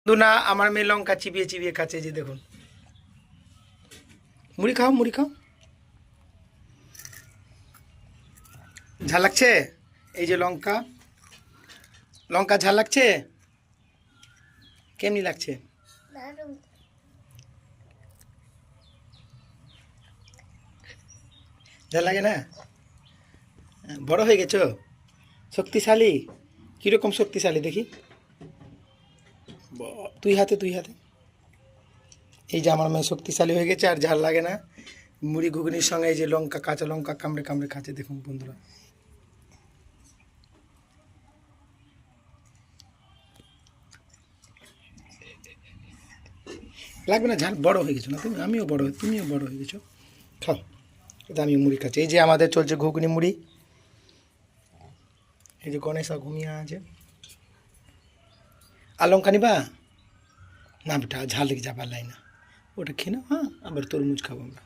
দুনা আমার মেয়ে লঙ্কা চিবিয়ে চিবিয়ে খাচ্ছে, যে দেখুন। মুড়ি খাও, মুড়ি খাও। ঝাল লাগছে? এই যে লঙ্কা, লঙ্কা ঝাল লাগছে? কেমনি লাগছে? ঝাল লাগে না? বড় হয়ে গেছো, শক্তিশালী। কিরকম শক্তিশালী দেখি? তুই হাতে, তুই হাতে। এই যে আমার মেয়ে শক্তিশালী হয়ে গেছে, আর ঝাল লাগে না। মুড়ি ঘুগনির সঙ্গে এই যে লঙ্কা, কাঁচা লঙ্কা কামড়ে কামড়ে খাচ্ছে, দেখুন বন্ধুরা। লাগবে না ঝাল, বড় হয়ে গেছো না তুমি, আমিও বড়, তুমিও বড় হয়ে গেছো। খাও। এটা আমি মুড়ি খাচ্ছি। এই যে আমাদের চলছে ঘুগনি মুড়ি। এই যে গণেশা ঘুমিয়ে আছে। আর লঙ্কা নিবা না বেটা, ঝাল লেগে যাবার লাই না, ওটা খেয়ে নাও। হ্যাঁ, আবার তরমুজ খাবো আমরা।